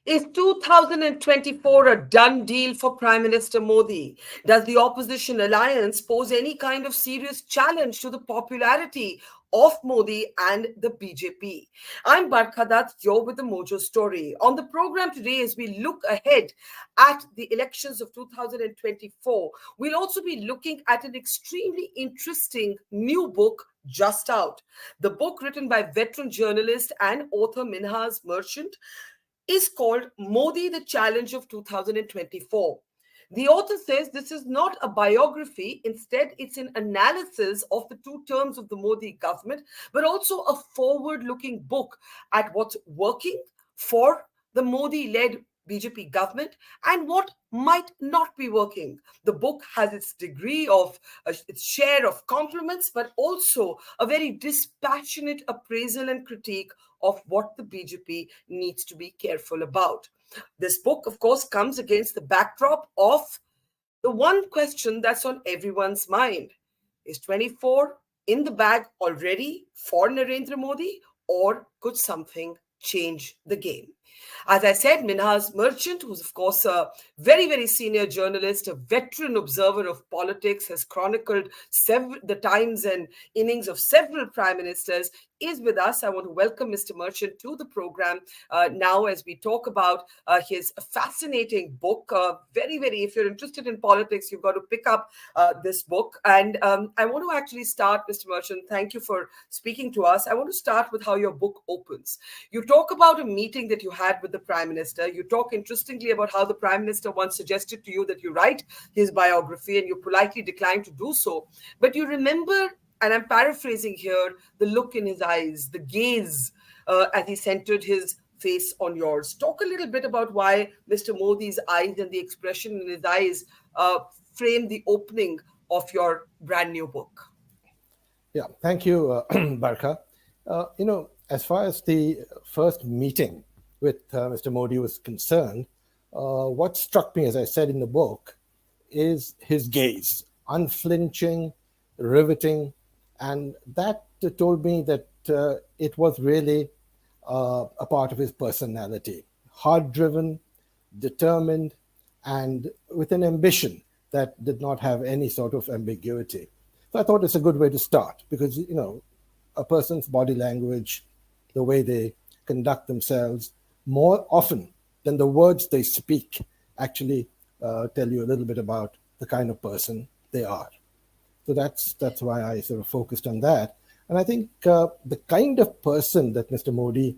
Is 2024 a done deal for Prime Minister Modi? Does the opposition alliance pose any kind of serious challenge to the popularity of Modi and the BJP? I'm Barkha, Dutt, you're with the Mojo story. On the program today, as we look ahead at the elections of 2024, we'll also be looking at an extremely interesting new book just out. The book, written by veteran journalist and author Minhaz Merchant, is called Modi, the Challenge of 2024. The author says this is not a biography, instead, it's an analysis of the two terms of the Modi government, but also a forward looking book at what's working for the Modi led BJP government and what might not be working. The book has its degree of its share of compliments, but also a very dispassionate appraisal and critique of what the BJP needs to be careful about. This book, of course, comes against the backdrop of the one question that's on everyone's mind. Is 24 in the bag already for Narendra Modi, or could something change the game? As I said, Minhaz Merchant, who's of course a very, very senior journalist, a veteran observer of politics, has chronicled the times and innings of several prime ministers, is with us. I want to welcome Mr. Merchant to the program now as we talk about his fascinating book. Very, very, if you're interested in politics, you've got to pick up this book. And I want to actually start, Mr. Merchant, thank you for speaking to us. I want to start with how your book opens. You talk about a meeting that you had with the Prime Minister. You talk interestingly about how the Prime Minister once suggested to you that you write his biography and you politely declined to do so. But you remember, and I'm paraphrasing here, the look in his eyes, the gaze as he centered his face on yours. Talk a little bit about why Mr. Modi's eyes and the expression in his eyes frame the opening of your brand new book. Yeah, thank you, Barkha. As far as the first meeting with Mr. Modi was concerned, what struck me, as I said in the book, is his gaze, unflinching, riveting, and that told me that it was really a part of his personality, hard-driven, determined, and with an ambition that did not have any sort of ambiguity. So I thought it's a good way to start because, a person's body language, the way they conduct themselves, more often than the words they speak, actually tell you a little bit about the kind of person they are. So that's why I sort of focused on that. And I think the kind of person that Mr. Modi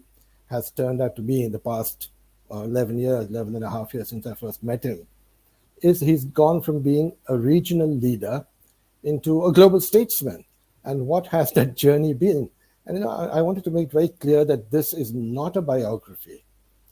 has turned out to be in the past 11 and a half years since I first met him, is he's gone from being a regional leader into a global statesman. And what has that journey been? And I wanted to make very clear that this is not a biography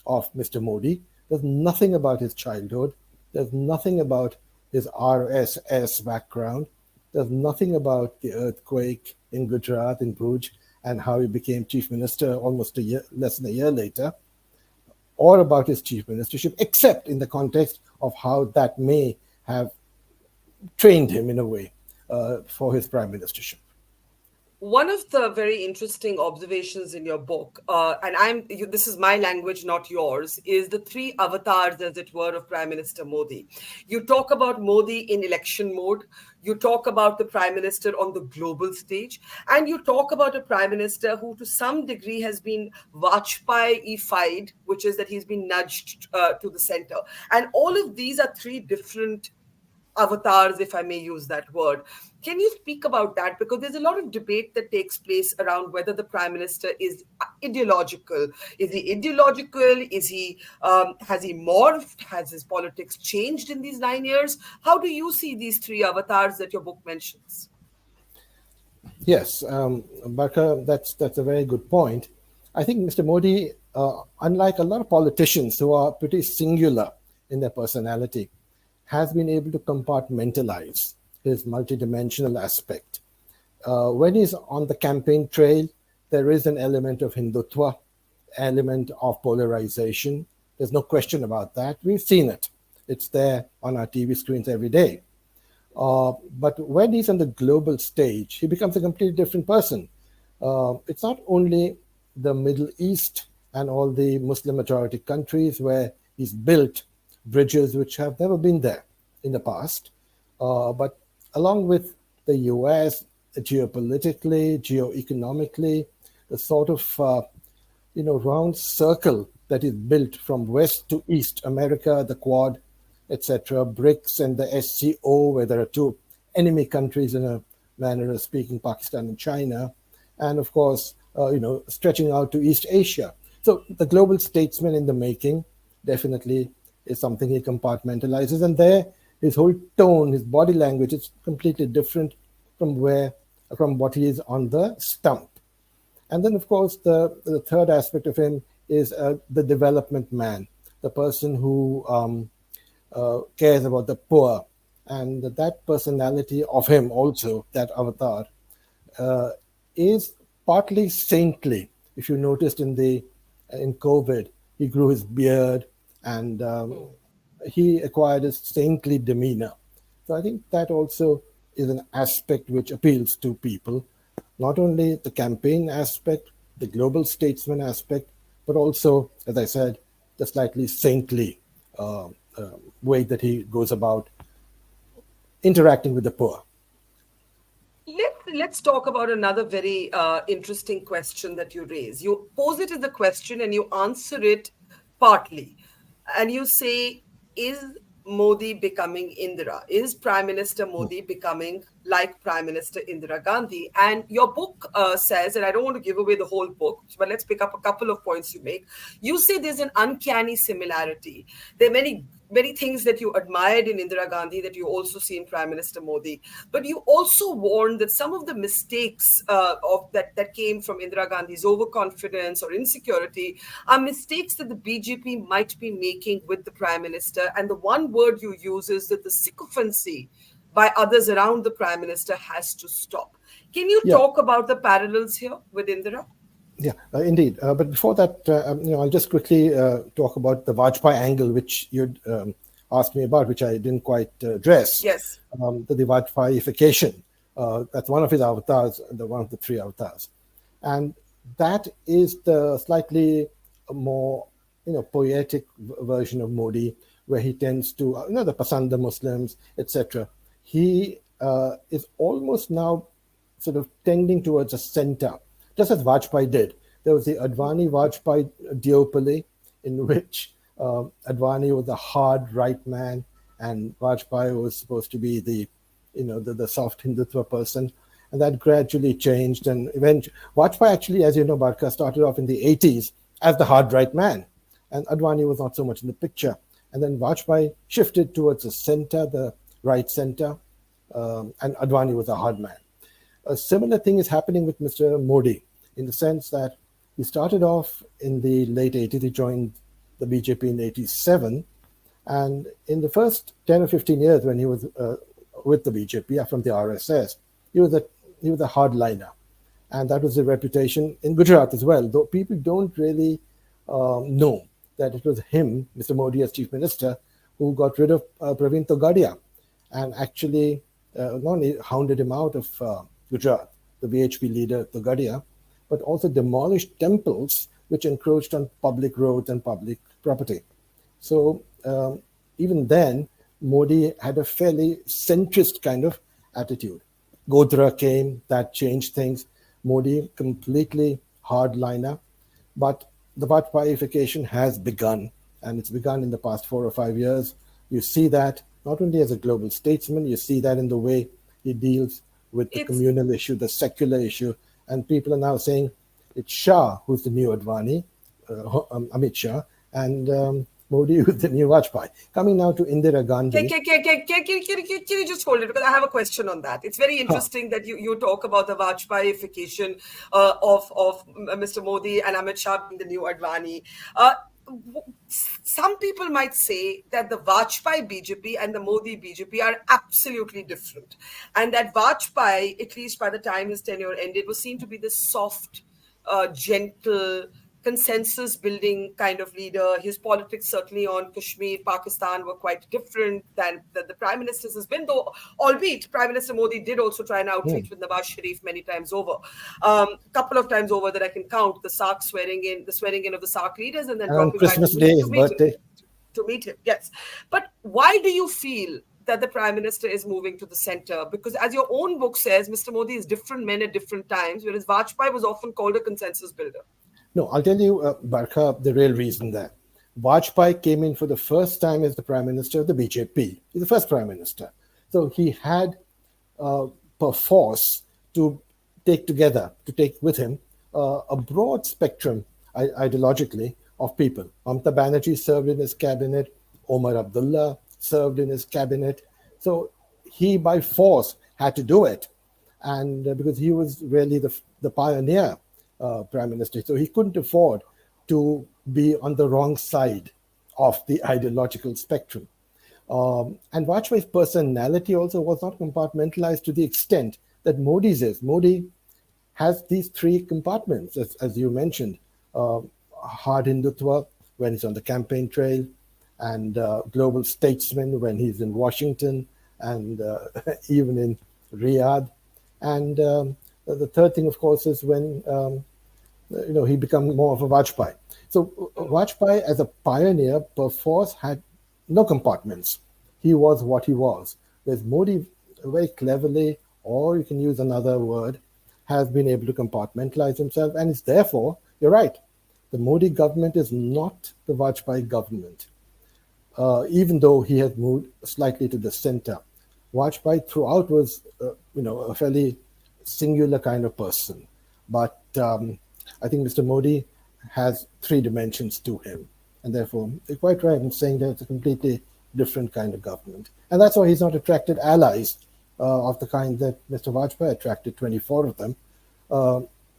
of Mr. Modi. There's nothing about his childhood. There's nothing about his RSS background. There's nothing about the earthquake in Gujarat, in Bruj, and how he became chief minister almost less than a year later, or about his chief ministership, except in the context of how that may have trained him in a way for his prime ministership. One of the very interesting observations in your book, this is my language, not yours, is the three avatars, as it were, of Prime Minister Modi. You talk about Modi in election mode, you talk about the Prime Minister on the global stage, and you talk about a Prime Minister who to some degree has been Vajpayee-ified, which is that he's been nudged to the center. And all of these are three different avatars, if I may use that word. Can you speak about that? Because there's a lot of debate that takes place around whether the Prime Minister is ideological. Is he ideological? Is he has he morphed? Has his politics changed in these 9 years? How do you see these three avatars that your book mentions? Yes, Barkha, that's a very good point. I think Mr. Modi, unlike a lot of politicians who are pretty singular in their personality, has been able to compartmentalize his multidimensional aspect. When he's on the campaign trail, there is an element of Hindutva, element of polarization. There's no question about that. We've seen it. It's there on our TV screens every day. But when he's on the global stage, he becomes a completely different person. It's not only the Middle East and all the Muslim majority countries where he's built bridges which have never been there in the past. But along with the US, geopolitically, geoeconomically, the sort of round circle that is built from west to east, America, the Quad, etc., BRICS, and the SCO, where there are two enemy countries in a manner of speaking, Pakistan and China, and of course, stretching out to East Asia. So the global statesman in the making definitely is something he compartmentalizes, and there his whole tone, his body language is completely different from what he is on the stump. And then, of course, the third aspect of him is the development man, the person who cares about the poor. And that personality of him also, that avatar, uh, is partly saintly. If you noticed in COVID, he grew his beard and he acquired a saintly demeanor. So I think that also is an aspect which appeals to people, not only the campaign aspect, the global statesman aspect, but also, as I said, the slightly saintly uh, way that he goes about interacting with the poor. Let's talk about another very interesting question that you raise. You pose it as a question and you answer it partly. And you say, is Modi becoming Indira? Is Prime Minister Modi becoming like Prime Minister Indira Gandhi? And your book says, and I don't want to give away the whole book, but let's pick up a couple of points you make. You say there's an uncanny similarity. There are many things that you admired in Indira Gandhi that you also see in Prime Minister Modi. But you also warned that some of the mistakes that came from Indira Gandhi's overconfidence or insecurity are mistakes that the BJP might be making with the Prime Minister. And the one word you use is that the sycophancy by others around the Prime Minister has to stop. Can you Yeah, talk about the parallels here with Indira? yeah, indeed. But before that, I'll just quickly talk about the Vajpayee angle, which you'd asked me about, which I didn't quite address. Yes. The Vajpayeeification. That's one of his avatars, one of the three avatars, and that is the slightly more, poetic version of Modi, where he tends to, the Pasanda Muslims, etc. He is almost now sort of tending towards a center, just as Vajpayee did. There was the Advani Vajpayee duopoly, in which Advani was the hard right man, and Vajpayee was supposed to be the soft Hindutva person. And that gradually changed. And eventually, Vajpayee actually, as you know, Barkha, started off in the 80s as the hard right man. And Advani was not so much in the picture. And then Vajpayee shifted towards the center, the right center, and Advani was a hard man. A similar thing is happening with Mr. Modi, in the sense that he started off in the late 80s. He joined the BJP in 87. And in the first 10 or 15 years when he was with the BJP from the RSS, he was a hardliner. And that was the reputation in Gujarat as well, though people don't really know that it was him, Mr. Modi, as chief minister, who got rid of Praveen Togadia and actually not only hounded him out of Gujarat, the VHP leader Togadia, but also demolished temples which encroached on public roads and public property. So even then, Modi had a fairly centrist kind of attitude. Godra came, that changed things. Modi, completely hardliner. But the Vajpayeeification has begun, and it's begun in the past 4 or 5 years. You see that not only as a global statesman, you see that in the way he deals with the It's communal issue, the secular issue, and people are now saying it's Shah who's the new Advani, Amit Shah, and Modi who's the new Vajpayee. Coming now to Indira Gandhi. Can you just hold it? Because I have a question on that. It's very Huh. interesting that you talk about the Vajpayeeification of Mr. Modi and Amit Shah being the new Advani. Some people might say that the Vajpayee BJP and the Modi BJP are absolutely different. And that Vajpayee, at least by the time his tenure ended, was seen to be this soft, gentle, consensus building kind of leader. His politics, certainly on Kashmir, Pakistan, were quite different than the Prime Minister's has been, though, albeit Prime Minister Modi did also try an outreach with Nawaz Sharif many times over. Couple of times over that I can count, the swearing in of the SARC leaders, and then And on dropping by Christmas Day, to his meet him. birthday. To meet him, yes. But why do you feel that the Prime Minister is moving to the center? Because as your own book says, Mr. Modi is different men at different times, whereas Vajpayee was often called a consensus builder. No, I'll tell you, Barkha, the real reason that Vajpayee came in for the first time as the Prime Minister of the BJP. He's the first Prime Minister. So he had perforce to take with him a broad spectrum ideologically of people. Mamata Banerjee served in his cabinet. Omar Abdullah served in his cabinet. So he, by force, had to do it. And because he was really the pioneer Prime Minister. So he couldn't afford to be on the wrong side of the ideological spectrum. And Vajpayee's personality also was not compartmentalized to the extent that Modi's is. Modi has these three compartments, as you mentioned. Hard Hindutva when he's on the campaign trail, and global statesman when he's in Washington and even in Riyadh. And the third thing, of course, is when he becomes more of a Vajpayee. So Vajpayee, as a pioneer, perforce had no compartments. He was what he was. Whereas Modi, very cleverly, or you can use another word, has been able to compartmentalize himself, and is therefore, you're right, the Modi government is not the Vajpayee government, even though he has moved slightly to the center. Vajpayee throughout was, a fairly singular kind of person. But I think Mr. Modi has three dimensions to him. And therefore, you're quite right in saying that it's a completely different kind of government. And that's why he's not attracted allies of the kind that Mr. Vajpayee attracted, 24 of them,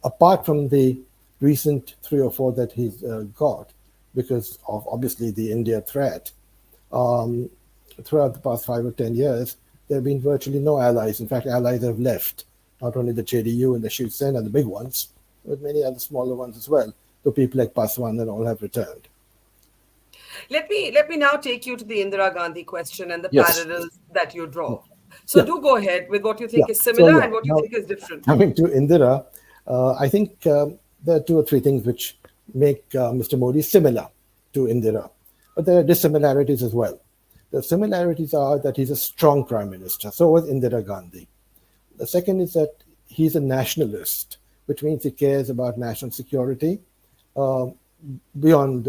apart from the recent 3 or 4 that he's got, because of obviously the India threat. Throughout the past 5 or 10 years, there have been virtually no allies. In fact, allies have left, not only the JDU and the Shiv Sena, the big ones, but many other smaller ones as well. So people like Paswan and all have returned. Let me now take you to the Indira Gandhi question and the parallels that you draw. So do go ahead with what you think is similar and what you think is different. Coming to Indira, I think there are 2 or 3 things which make Mr. Modi similar to Indira, but there are dissimilarities as well. The similarities are that he's a strong prime minister. So was Indira Gandhi. The second is that he's a nationalist, which means he cares about national security beyond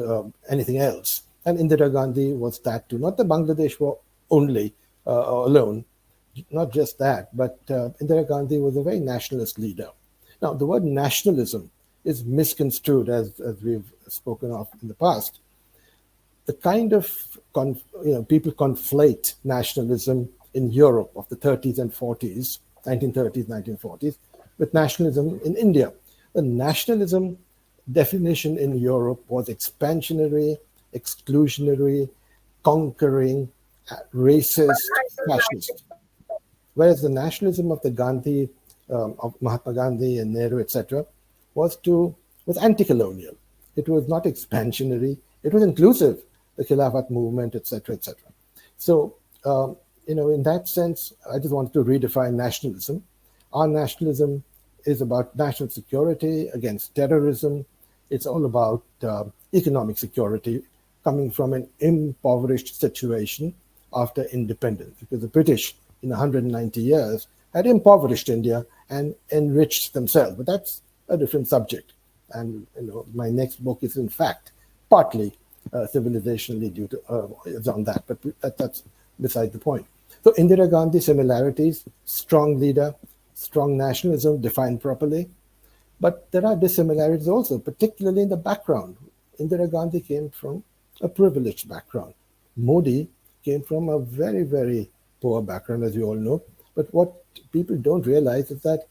anything else. And Indira Gandhi was that too. Not the Bangladesh war only, alone, not just that, but Indira Gandhi was a very nationalist leader. Now, the word nationalism is misconstrued, as we've spoken of in the past. The kind of, people conflate nationalism in Europe of the 30s and 40s, 1930s, 1940s, with nationalism in India. The nationalism definition in Europe was expansionary, exclusionary, conquering, racist, fascist. Whereas the nationalism of the Gandhi, of Mahatma Gandhi and Nehru, etc., was anti-colonial. It was not expansionary. It was inclusive, the Khilafat movement, etc., etc. So, in that sense, I just wanted to redefine nationalism. Our nationalism is about national security against terrorism. It's all about economic security coming from an impoverished situation after independence, because the British in 190 years had impoverished India and enriched themselves. But that's a different subject. And my next book is in fact partly civilizationally due to is on that, but that's beside the point. So Indira Gandhi similarities: strong leader, strong nationalism defined properly. But there are dissimilarities also, particularly in the background. Indira Gandhi came from a privileged background. Modi came from a very, very poor background, as you all know. But what people don't realize is that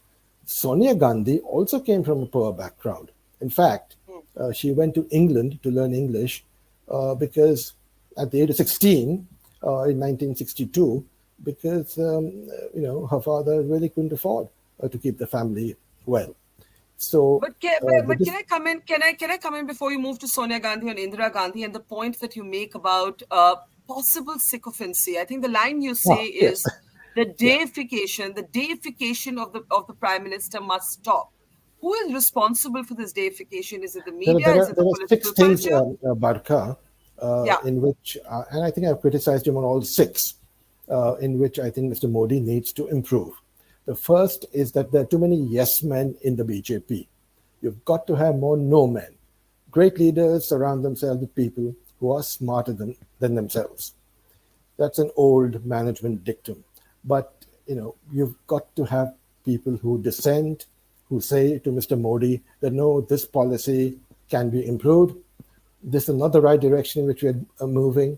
Sonia Gandhi also came from a poor background. In fact, she went to England to learn English because at the age of 16, in 1962, because her father really couldn't afford to keep the family well. So But can I come in? Can I come in before you move to Sonia Gandhi and Indira Gandhi and the point that you make about possible sycophancy? I think the line you say yes, is the yeah. deification of the prime minister must stop. Who is responsible for this deification? Is it the There are, media? there Is are, it the there are six political things, culture? Barkha, Yeah. in which, and I think I've criticized him on all six, in which I think Mr. Modi needs to improve. The first is that there are too many yes men in the BJP. You've got to have more no men. Great leaders surround themselves with people who are smarter than themselves. That's an old management dictum. But you've got to have people who dissent, who say to Mr. Modi that no, this policy can be improved, this is not the right direction in which we're moving,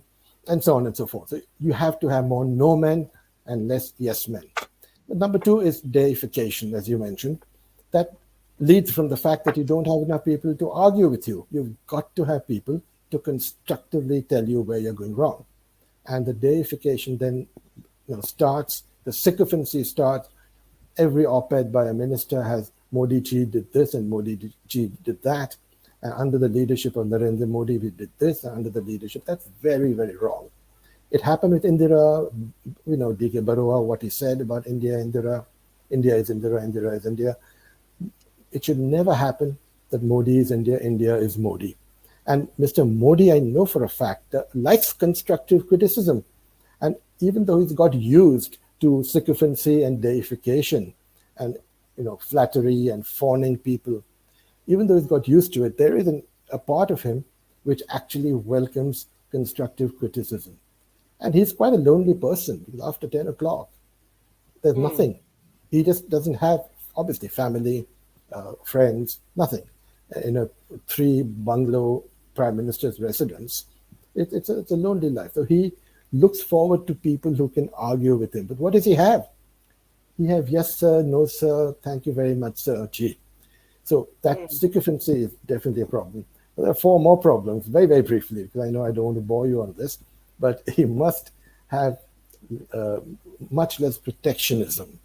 and so on and so forth. So you have to have more no men and less yes men. But number two is deification, as you mentioned. That leads from the fact that you don't have enough people to argue with you. You've got to have people to constructively tell you where you're going wrong. And the deification then starts, the sycophancy starts. Every op-ed by a minister has Modi ji did this and Modi ji did that. And under the leadership of Narendra Modi, we did this. And under the leadership, that's very, very wrong. It happened with Indira, D.K. Barua, what he said about India, Indira, India is Indira, Indira is India. It should never happen that Modi is India, India is Modi. And Mr. Modi, I know for a fact, likes constructive criticism. And even though he's got used to sycophancy and deification and flattery and fawning people, even though he's got used to it, there is a part of him which actually welcomes constructive criticism. And he's quite a lonely person because after 10 o'clock, there's nothing. He just doesn't have, obviously, family, friends, nothing. In a three bungalow prime minister's residence, it's a lonely life. So he looks forward to people who can argue with him. But what does he have? He have yes, sir, no, sir, thank you very much, sir, gee. So that sycophancy is definitely a problem. There are four more problems, very, very briefly, because I know I don't want to bore you on this, but he must have much less protectionism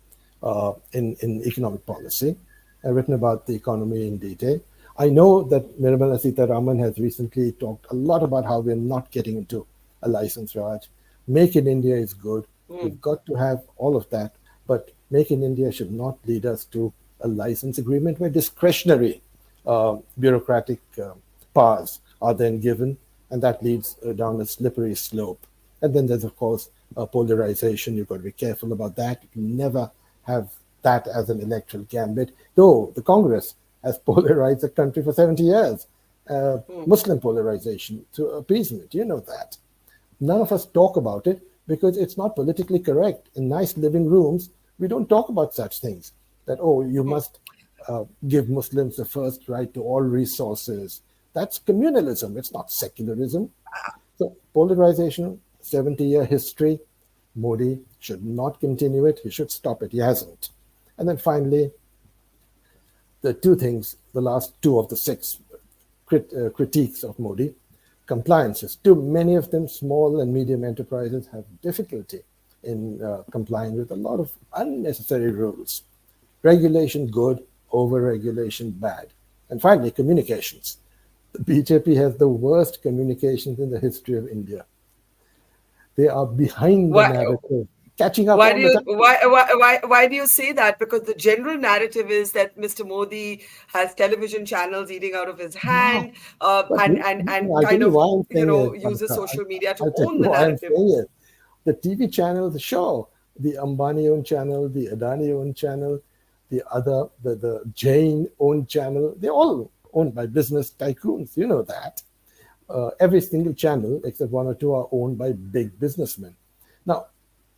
in economic policy. I've written about the economy in detail. I know that Nirmala Sitharaman has recently talked a lot about how we're not getting into a license Raj. Make in India is good. We've got to have all of that, but Make in India should not lead us to a license agreement where discretionary bureaucratic powers are then given, and that leads down a slippery slope. And then there's, of course, polarization. You've got to be careful about that. You can never have that as an electoral gambit, though the Congress has polarized the country for 70 years. Muslim polarization to appeasement, you know that. None of us talk about it because it's not politically correct. In nice living rooms, we don't talk about such things. That, oh, you must give Muslims the first right to all resources. That's communalism. It's not secularism. So polarization, 70-year history. Modi should not continue it. He should stop it. He hasn't. And then finally, the two things, the last two of the six critiques of Modi, compliances. Too many of them, small and medium enterprises, have difficulty in complying with a lot of unnecessary rules. Regulation good, over-regulation bad. And finally, communications. The BJP has the worst communications in the history of India. They are behind the Why? narrative, catching up Why all do the you time. why do you say that? Because the general narrative is that Mr. Modi has television channels eating out of his No, hand, but and I'll tell kind you of why I'm saying it, uses Barkha. social media to I'll tell own you the why I'm narrative. saying it. The TV channels, sure, the Ambani-owned channel, the Adani-owned channel, the Jain-owned channel, they're all owned by business tycoons. You know that. Every single channel, except one or two, are owned by big businessmen. Now,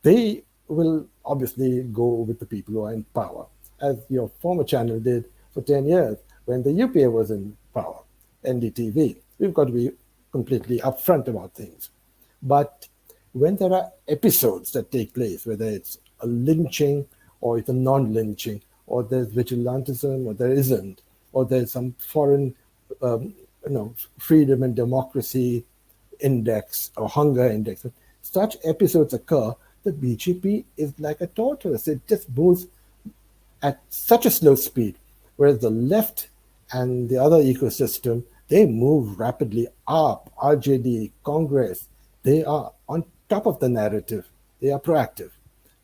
they will obviously go with the people who are in power, as your former channel did for 10 years when the UPA was in power, NDTV. We've got to be completely upfront about things. But when there are episodes that take place, whether it's a lynching or it's a non-lynching, or there's vigilantism or there isn't, or there's some foreign freedom and democracy index or hunger index, such episodes occur, the BJP is like a tortoise. It just moves at such a slow speed Whereas the left and the other ecosystem, they move rapidly up. RJD, Congress, they are on top of the narrative. They are proactive.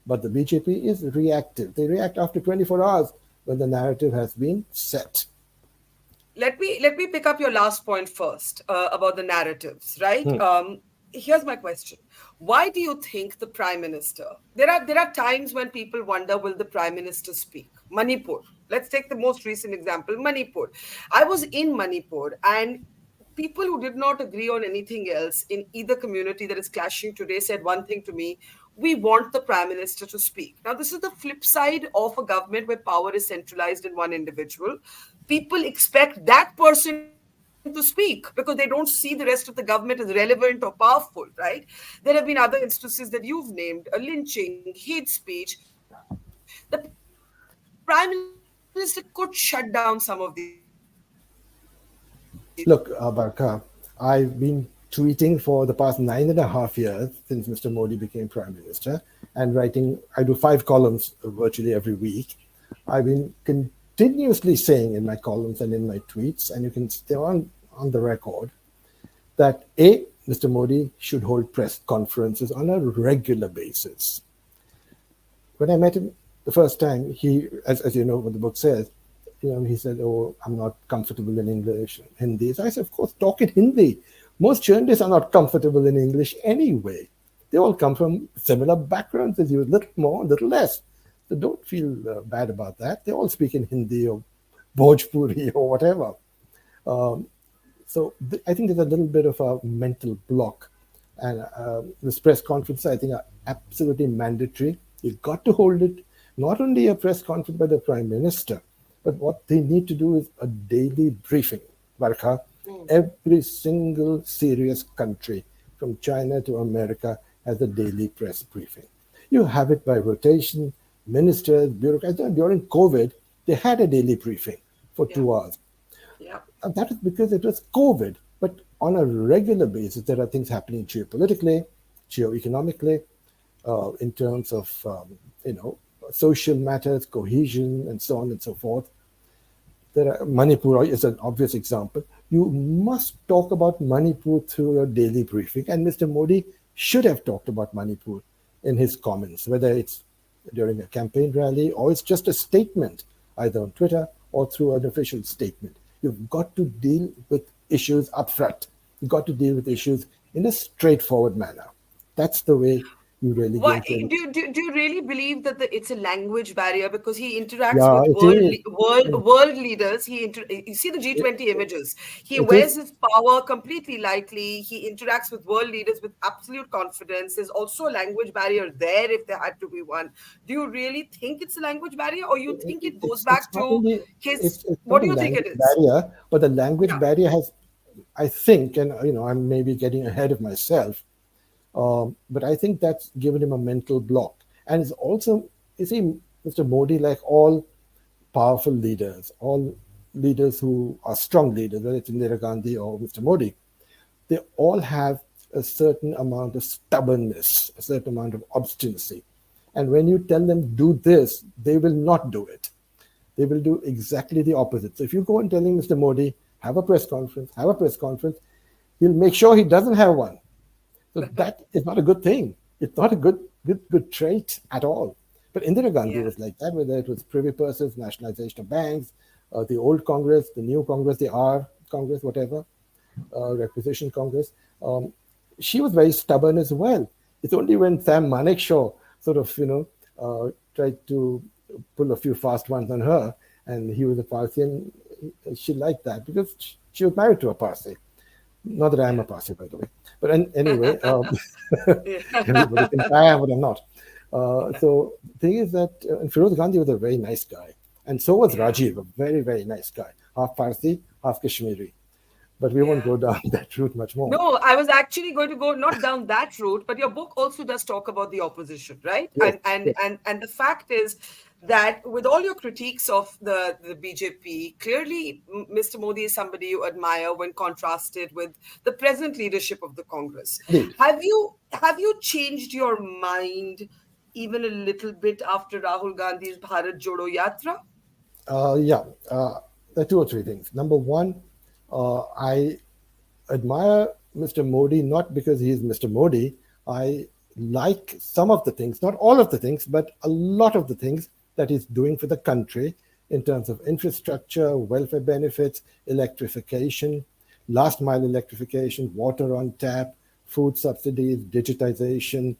But the BJP is reactive. They react after 24 hours when the narrative has been set. Let me pick up your last point first, about the narratives, right? Hmm. Here's my question: why do you think the prime minister? There are times when people wonder, will the prime minister speak? Manipur. Let's take the most recent example, Manipur. I was in Manipur, and people who did not agree on anything else in either community that is clashing today said one thing to me: we want the prime minister to speak. Now, this is the flip side of a government where power is centralized in one individual. People expect that person to speak because they don't see the rest of the government as relevant or powerful, right? There have been other instances that you've named, a lynching, hate speech. The prime minister could shut down some of these things, but he doesn't. Look, Barkha, I've been tweeting for the past 9.5 years since Mr. Modi became Prime Minister and writing. I do 5 columns virtually every week. I've been continuously saying in my columns and in my tweets, and you can stay on the record, that A, Mr. Modi should hold press conferences on a regular basis. When I met him the first time, he, as you know what the book says, he said, "Oh, I'm not comfortable in English, Hindi." So I said, "Of course, talk in Hindi. Most journalists are not comfortable in English anyway. They all come from similar backgrounds as you, a little more, a little less. So don't feel bad about that. They all speak in Hindi or Bhojpuri or whatever." Um, so I think there's a little bit of a mental block. And this press conference, I think, are absolutely mandatory. You've got to hold it, not only a press conference by the Prime Minister, but what they need to do is a daily briefing. Barkha, every single serious country, from China to America, has a daily press briefing. You have it by rotation. Ministers, bureaucrats, during COVID, they had a daily briefing for Yeah, 2 hours. yeah, And that is because it was COVID. But on a regular basis, there are things happening geopolitically, geoeconomically, in terms of social matters, cohesion, and so on and so forth. Manipur is an obvious example. You must talk about Manipur through your daily briefing, and Mr. Modi should have talked about Manipur in his comments, whether it's during a campaign rally or it's just a statement, either on Twitter or through an official statement. You've got to deal with issues upfront. You've got to deal with issues in a straightforward manner. That's the way you really why gain credibility. do you really believe that it's a language barrier, because he interacts Yeah, with it is. world leaders? You see the It, G20 images. He it wears is. his power completely lightly. He interacts with world leaders with absolute confidence. There's also a language barrier there, if there had to be one. Do you really think it's a language barrier, or you think it goes It's back not to only his? it's What not do a you think it language is? barrier, but the language Yeah. barrier has, I think, and I'm maybe getting ahead of myself, but I think that's given him a mental block. And it's also, you see, Mr. Modi, like all powerful leaders, all leaders who are strong leaders, whether it's Indira Gandhi or Mr. Modi, they all have a certain amount of stubbornness, a certain amount of obstinacy. And when you tell them do this, they will not do it. They will do exactly the opposite. So if you go and telling Mr. Modi, have a press conference, he'll make sure he doesn't have one. So that is not a good thing. It's not a good trait at all. But Indira Gandhi Yeah. was like that, whether it was privy purses, nationalization of banks, the old Congress, the new Congress, the R Congress, whatever, requisition Congress. Um, she was very stubborn as well. It's only when Sam Manekshaw sort of, tried to pull a few fast ones on her, and he was a Parsi, and she liked that because she was married to a Parsi. Not that I'm a Yeah. Parsi, by the way. But anyway, Yeah. everybody thinks I am, but I'm not. So the thing is that, and Feroz Gandhi was a very nice guy. And so was Yeah. Rajiv, a very, very nice guy. Half Parsi, half Kashmiri. But we won't Yeah. go down that route much more. No, I was actually going to go not down that route, but your book also does talk about the opposition, right? Yes, And the fact is that with all your critiques of the BJP, clearly Mr. Modi is somebody you admire when contrasted with the present leadership of the Congress. indeed. Have you changed your mind even a little bit after Rahul Gandhi's Bharat Jodo Yatra? Yeah, there are two or three things. Number one, I admire Mr. Modi not because he is Mr. Modi. I like some of the things, not all of the things, but a lot of the things that he's doing for the country in terms of infrastructure, welfare benefits, electrification, last mile electrification, water on tap, food subsidies, digitization,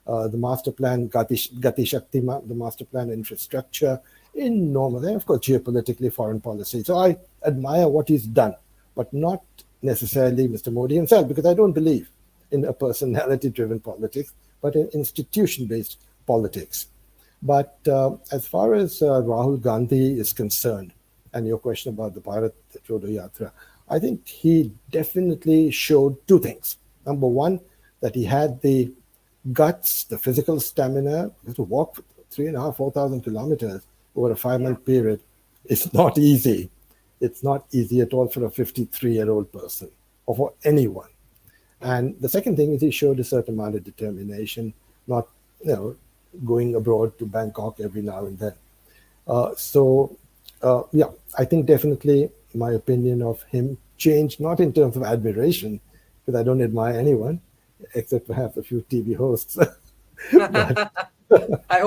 the master plan, Gati Shakti, the master plan infrastructure, enormous. And of course, geopolitically, foreign policy. So I admire what he's done, but not necessarily Mr. Modi himself, because I don't believe in a personality driven politics, but in institution based politics. But as far as Rahul Gandhi is concerned, and your question about the Bharat Jodo Yatra, I think he definitely showed two things. Number one, that he had the guts, the physical stamina to walk 3.5, 4,000 kilometers over a 5 month period. It's not easy. It's not easy at all for a 53-year-old person or for anyone. And the second thing is he showed a certain amount of determination, not going abroad to Bangkok every now and then. Yeah, I think definitely my opinion of him changed, not in terms of admiration, because I don't admire anyone except perhaps a few TV hosts. But I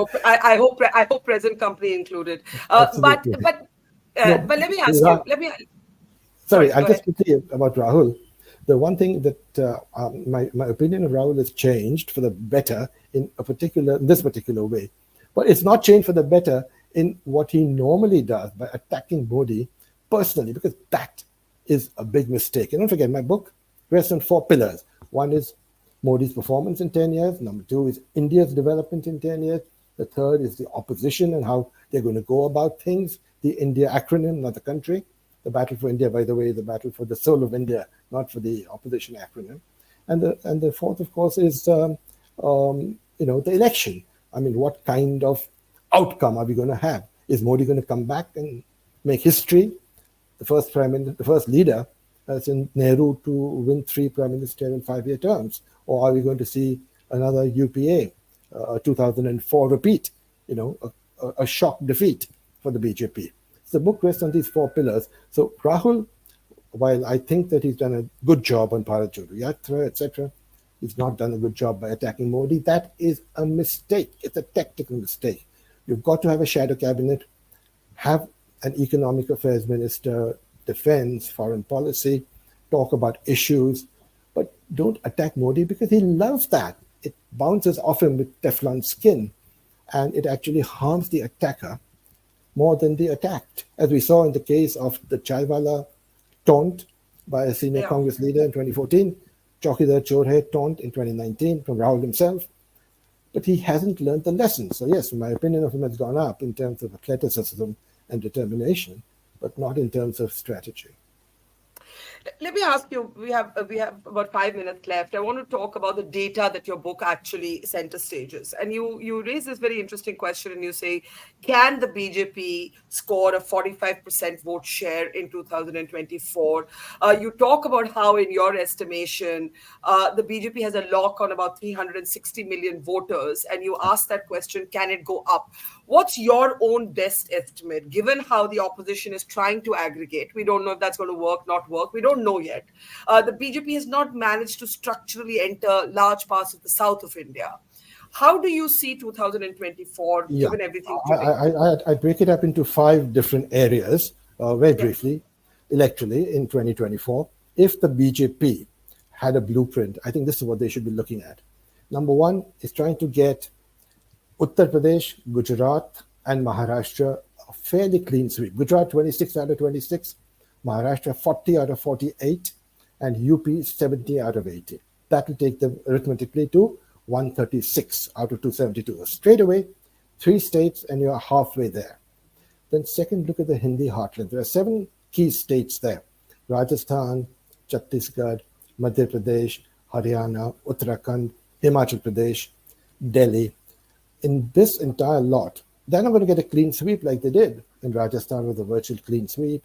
hope present company included. absolutely. No, But let me ask you. sorry, Sorry, I'll go just ahead. quickly about Rahul. The one thing that my opinion of Rahul has changed for the better in this particular way, but it's not changed for the better in what he normally does by attacking Modi personally, because that is a big mistake. And don't forget, my book rests on four pillars. One is Modi's performance in 10 years. Number two is India's development in 10 years. The third is the opposition and how they're going to go about things. The India acronym, not the country. The battle for India, by the way, is the battle for the soul of India, not for the opposition acronym. And the fourth, of course, is the election. I mean, what kind of outcome are we going to have? Is Modi going to come back and make history? The first the first leader since Nehru to win 3 prime ministerial 5-year terms, or are we going to see another UPA 2004 repeat? A shock defeat for the BJP. So the book rests on these four pillars. So Rahul, while I think that he's done a good job on Bharat Jodo Yatra, etc., he's not done a good job by attacking Modi. That is a mistake. It's a tactical mistake. You've got to have a shadow cabinet, have an economic affairs minister, defense, foreign policy, talk about issues, but don't attack Modi because he loves that. It bounces off him with Teflon skin, and it actually harms the attacker more than the attacked, as we saw in the case of the Chaiwala taunt by a senior Congress leader in 2014, Chaukidar Chor Hai taunt in 2019 from Rahul himself. But he hasn't learned the lesson. So yes, my opinion of him has gone up in terms of athleticism and determination, but not in terms of strategy. Let me ask you, we have about 5 minutes left. I want to talk about the data that your book actually center stages. And you raise this very interesting question and you say, can the BJP score a 45% vote share in 2024? You talk about how, in your estimation, the BJP has a lock on about 360 million voters. And you ask that question, can it go up? What's your own best estimate, given how the opposition is trying to aggregate? We don't know if that's going to work, not work. We don't know yet. The BJP has not managed to structurally enter large parts of the south of India. How do you see 2024, given everything today? I break it up into 5 different areas, very briefly, electorally in 2024. If the BJP had a blueprint, I think this is what they should be looking at. Number one is trying to get Uttar Pradesh, Gujarat, and Maharashtra a fairly clean sweep. Gujarat 26 out of 26, Maharashtra 40 out of 48, and UP 70 out of 80. That will take them arithmetically to 136 out of 272. Straight away, 3 states, and you're halfway there. Then second, look at the Hindi heartland. There are 7 key states there: Rajasthan, Chhattisgarh, Madhya Pradesh, Haryana, Uttarakhand, Himachal Pradesh, Delhi. In this entire lot, they're not going to get a clean sweep like they did in Rajasthan with a virtual clean sweep,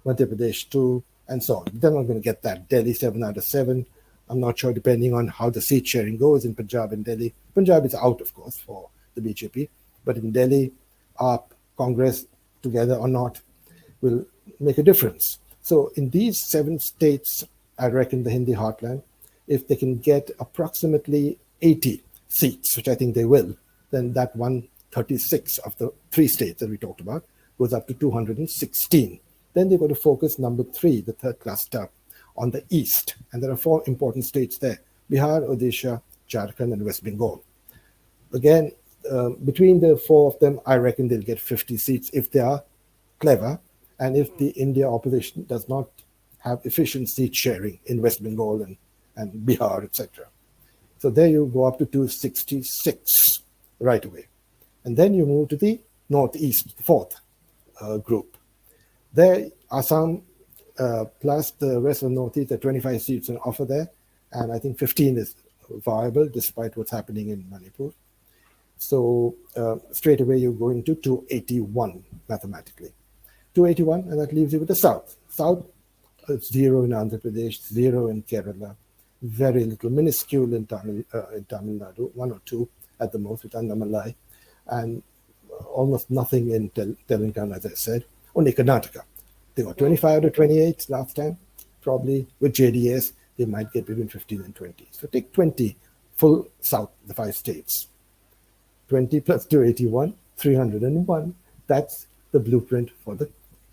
Madhya Pradesh 2, and so on. They're not going to get that. Delhi 7 out of 7. I'm not sure, depending on how the seat sharing goes in Punjab and Delhi. Punjab is out, of course, for the BJP. But in Delhi, AAP, Congress together or not will make a difference. So in these 7 states, I reckon the Hindi heartland, if they can get approximately 80 seats, which I think they will, then that 136 of the 3 states that we talked about goes up to 216. Then they've got to focus number 3, the third cluster, on the east. And there are 4 important states there: Bihar, Odisha, Jharkhand, and West Bengal. Again, between the 4 of them, I reckon they'll get 50 seats if they are clever, and if the India opposition does not have efficient seat sharing in West Bengal and Bihar, etc. So there you go up to 266 right away. And then you move to the northeast, the 4th group. There, Assam plus the rest of the northeast, there are 25 seats on offer there, and I think 15 is viable despite what's happening in Manipur. So straight away you go into 281 mathematically. 281, and that leaves you with the south. South, 0 in Andhra Pradesh, 0 in Kerala, very little, minuscule in Tamil Nadu, 1 or 2 at the most with Andamalai, and almost nothing in Telangana, as I said. Only Karnataka. They got 25 to 28 last time. Probably with JDS, they might get between 15 and 20. So take 20 full south, the 5 states. 20 plus 281, 301. That's the blueprint for the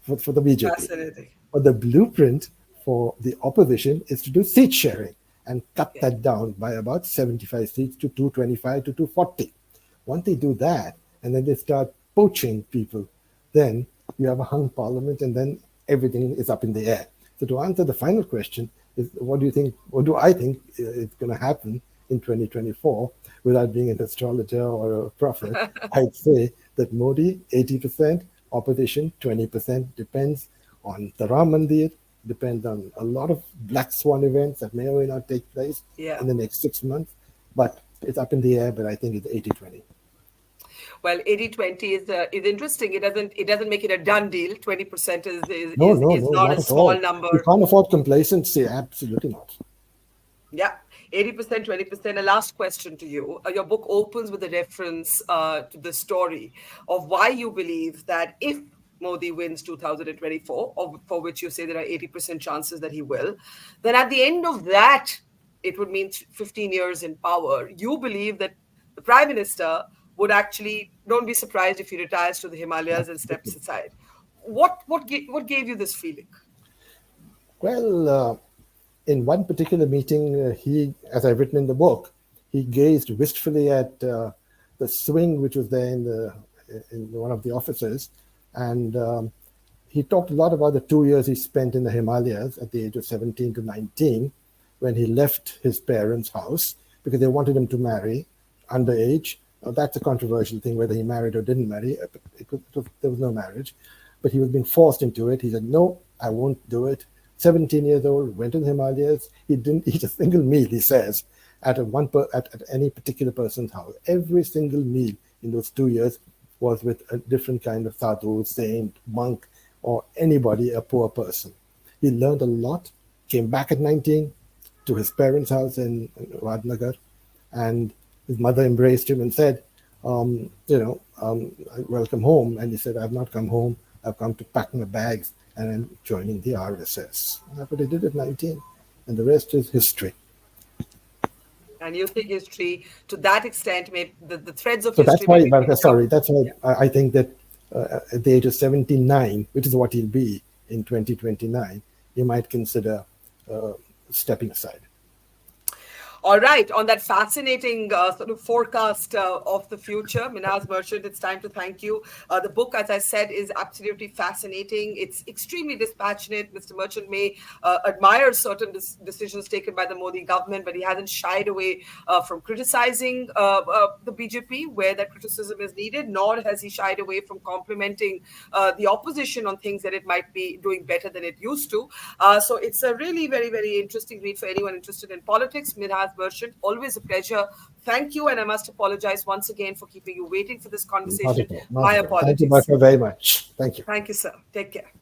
BJP. Fascinating. But the blueprint for the opposition is to do seat sharing and cut that down by about 75 seats to 225 to 240. Once they do that, and then they start poaching people, then you have a hung parliament, and then everything is up in the air. So to answer the final question, is what do I think is going to happen in 2024, without being an astrologer or a prophet? I'd say that Modi, 80%, opposition, 20%, depends on the Ram Mandir, depends on a lot of black swan events that may or may not take place in the next 6 months. But it's up in the air, but I think it's 80-20. Well, 80-20 is interesting. It doesn't make it a done deal. 20% is not a small number. You can't afford complacency. Absolutely not. Yeah, 80%, 20%. A last question to you. Your book opens with a reference to the story of why you believe that if Modi wins 2024, for which you say there are 80% chances that he will, then at the end of that, it would mean 15 years in power. You believe that the Prime Minister would actually, don't be surprised if he retires to the Himalayas and steps aside. What gave you this feeling? Well, in one particular meeting, he, as I've written in the book, he gazed wistfully at the swing which was there in one of the offices, and he talked a lot about the 2 years he spent in the Himalayas at the age of 17 to 19, when he left his parents' house because they wanted him to marry underage. Now, that's a controversial thing, whether he married or didn't marry. There was no marriage, but he was being forced into it. He said, no, I won't do it. 17 years old, went to the Himalayas. He didn't eat a single meal, he says, at any particular person's house. Every single meal in those 2 years was with a different kind of sadhu, saint, monk, or anybody, a poor person. He learned a lot, came back at 19 to his parents' house in Vadnagar, and his mother embraced him and said, welcome home. And he said, I've not come home. I've come to pack my bags and I'm joining the RSS. And that's what he did at 19. And the rest is history. And you think history, to that extent, the threads of history... That's why I think that at the age of 79, which is what he'll be in 2029, he might consider stepping aside. All right. On that fascinating sort of forecast of the future, Minhaz Merchant, it's time to thank you. The book, as I said, is absolutely fascinating. It's extremely dispassionate. Mr. Merchant may admire certain decisions taken by the Modi government, but he hasn't shied away from criticizing the BJP where that criticism is needed, nor has he shied away from complimenting the opposition on things that it might be doing better than it used to. So it's a really very, very interesting read for anyone interested in politics. Minhaz Merchant, always a pleasure. Thank you, and I must apologize once again for keeping you waiting for this conversation. My apologies. Thank you, Barkha, very much. Thank you. Thank you, sir. Take care.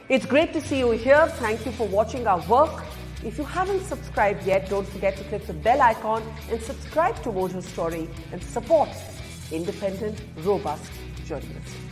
It's great to see you here. Thank you for watching our work. If you haven't subscribed yet, don't forget to click the bell icon and subscribe to Mojo Story and support independent, robust journalism.